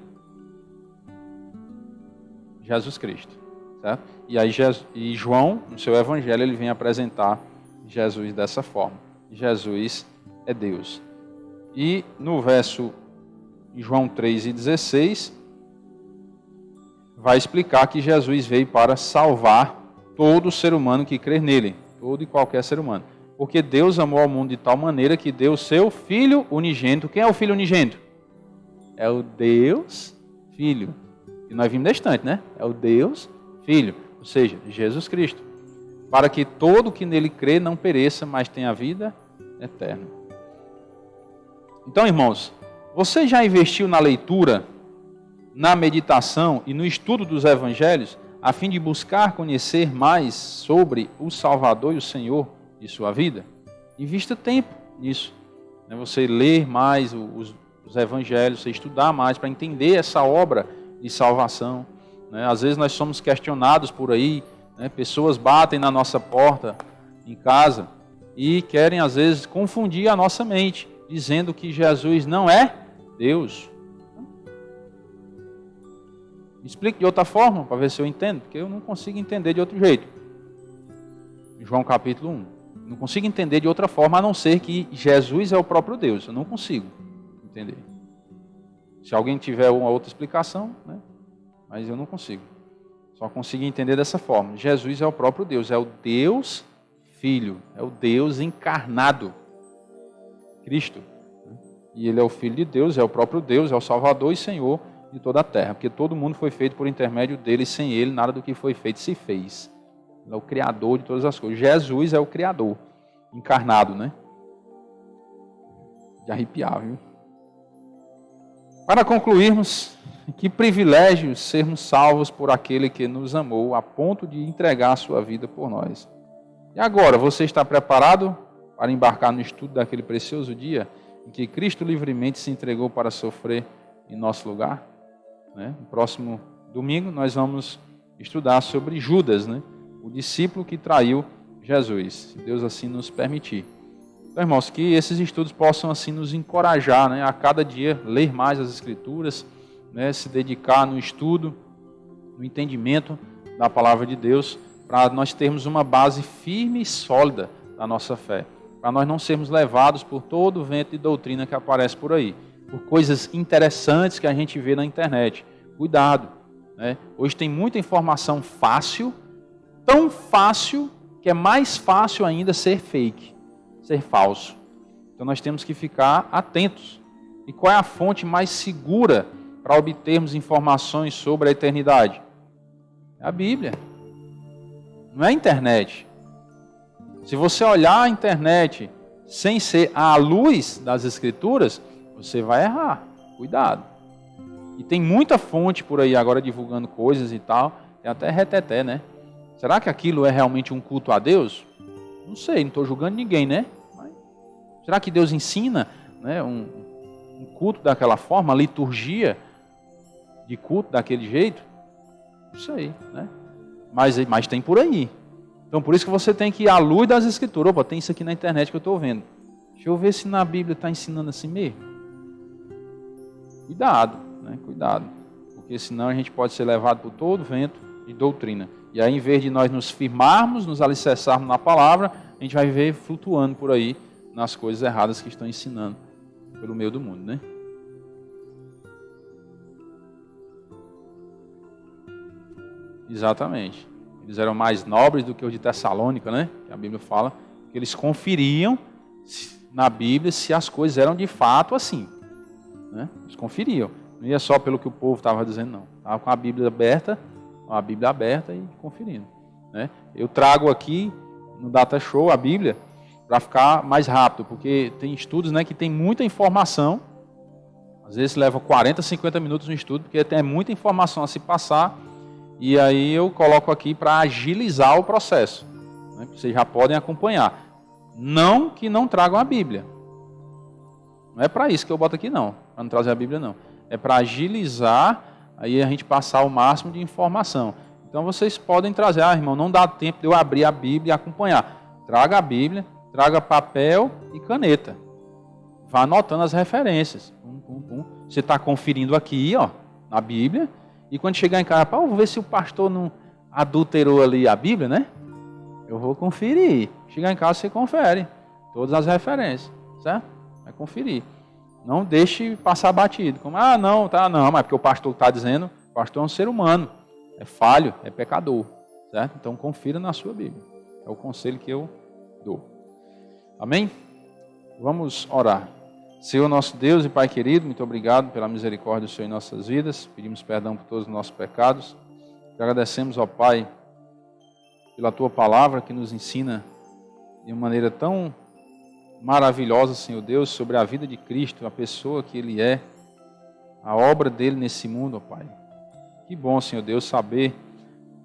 Jesus Cristo, certo? E aí João, no seu evangelho, ele vem apresentar Jesus dessa forma. Jesus é Deus. E no verso João 3:16, vai explicar que Jesus veio para salvar todo ser humano que crer nele, todo e qualquer ser humano. Porque Deus amou ao mundo de tal maneira que deu o seu Filho unigênito. Quem é o Filho unigênito? É o Deus Filho. E nós vimos distante, né? É o Deus Filho, ou seja, Jesus Cristo. Para que todo que nele crê não pereça, mas tenha a vida eterna. Então, irmãos, você já investiu na leitura, na meditação e no estudo dos evangelhos, a fim de buscar conhecer mais sobre o Salvador e o Senhor de sua vida? Invista tempo nisso. Você ler mais os evangelhos, você estudar mais para entender essa obra de salvação. Às vezes nós somos questionados por aí, pessoas batem na nossa porta em casa e querem às vezes confundir a nossa mente, dizendo que Jesus não é Deus. Me explique de outra forma, para ver se eu entendo, porque eu não consigo entender de outro jeito. João capítulo 1. Não consigo entender de outra forma, a não ser que Jesus é o próprio Deus. Eu não consigo entender. Se alguém tiver uma outra explicação, mas eu não consigo. Só consigo entender dessa forma. Jesus é o próprio Deus, é o Deus Filho, é o Deus encarnado, Cristo. E Ele é o Filho de Deus, é o próprio Deus, é o Salvador e Senhor de toda a terra, porque todo mundo foi feito por intermédio dele, sem ele nada do que foi feito se fez. Ele é o Criador de todas as coisas. Jesus é o Criador, encarnado, De arrepiar, viu? Para concluirmos, que privilégio sermos salvos por aquele que nos amou a ponto de entregar a sua vida por nós. E agora, você está preparado para embarcar no estudo daquele precioso dia em que Cristo livremente se entregou para sofrer em nosso lugar? No próximo domingo nós vamos estudar sobre Judas, o discípulo que traiu Jesus, se Deus assim nos permitir. Então, irmãos, que esses estudos possam assim nos encorajar, a cada dia ler mais as Escrituras, se dedicar no estudo, no entendimento da palavra de Deus, para nós termos uma base firme e sólida da nossa fé, para nós não sermos levados por todo o vento de doutrina que aparece por aí, por coisas interessantes que a gente vê na internet. Cuidado, Hoje tem muita informação fácil, tão fácil que é mais fácil ainda ser fake, ser falso. Então nós temos que ficar atentos. E qual é a fonte mais segura para obtermos informações sobre a eternidade? É a Bíblia. Não é a internet. Se você olhar a internet sem ser à luz das Escrituras, você vai errar. Cuidado. E tem muita fonte por aí agora divulgando coisas e tal. É até reteté, Será que aquilo é realmente um culto a Deus? Não sei, não estou julgando ninguém, Mas será que Deus ensina um culto daquela forma, a liturgia de culto daquele jeito? Não sei, Mas tem por aí. Então por isso que você tem que ir à luz das Escrituras. Opa, tem isso aqui na internet que eu estou vendo. Deixa eu ver se na Bíblia está ensinando assim mesmo. Cuidado, Cuidado. Porque senão a gente pode ser levado por todo vento de doutrina. E aí, em vez de nós nos firmarmos, nos alicerçarmos na palavra, a gente vai viver flutuando por aí nas coisas erradas que estão ensinando pelo meio do mundo, Exatamente. Eles eram mais nobres do que os de Tessalônica, Que a Bíblia fala que eles conferiam na Bíblia se as coisas eram de fato assim, Eles conferiam. Não ia só pelo que o povo estava dizendo, não. Estava com a Bíblia aberta e conferindo, Eu trago aqui no Data Show a Bíblia para ficar mais rápido, porque tem estudos, que tem muita informação. Às vezes leva 40, 50 minutos no estudo, porque tem muita informação a se passar. E aí eu coloco aqui para agilizar o processo. Vocês já podem acompanhar. Não que não tragam a Bíblia. Não é para isso que eu boto aqui, não. Para não trazer a Bíblia, não. É para agilizar, aí a gente passar o máximo de informação. Então vocês podem trazer, irmão, não dá tempo de eu abrir a Bíblia e acompanhar. Traga a Bíblia, traga papel e caneta. Vá anotando as referências. Você está conferindo aqui, ó, na Bíblia, e quando chegar em casa, vou ver se o pastor não adulterou ali a Bíblia, né? Eu vou conferir. Chegar em casa, você confere todas as referências, certo? Vai conferir. Não deixe passar batido. Como, não, mas porque o pastor está dizendo, o pastor é um ser humano, é falho, é pecador, certo? Então confira na sua Bíblia. É o conselho que eu dou. Amém? Vamos orar. Senhor nosso Deus e Pai querido, muito obrigado pela misericórdia do Senhor em nossas vidas. Pedimos perdão por todos os nossos pecados. Te agradecemos, ó Pai, pela Tua palavra que nos ensina de uma maneira tão maravilhosa, Senhor Deus, sobre a vida de Cristo, a pessoa que Ele é, a obra dele nesse mundo, ó Pai. Que bom, Senhor Deus, saber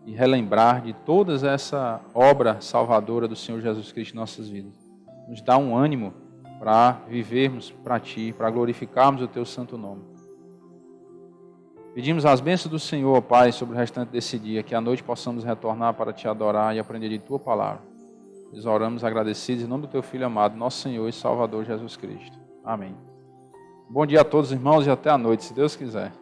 e relembrar de toda essa obra salvadora do Senhor Jesus Cristo em nossas vidas. Nos dá um ânimo para vivermos para Ti, para glorificarmos o Teu santo nome. Pedimos as bênçãos do Senhor, ó Pai, sobre o restante desse dia, que à noite possamos retornar para Te adorar e aprender de Tua palavra. Nós oramos agradecidos em nome do Teu Filho amado, nosso Senhor e Salvador Jesus Cristo. Amém. Bom dia a todos, irmãos, e até a noite, se Deus quiser.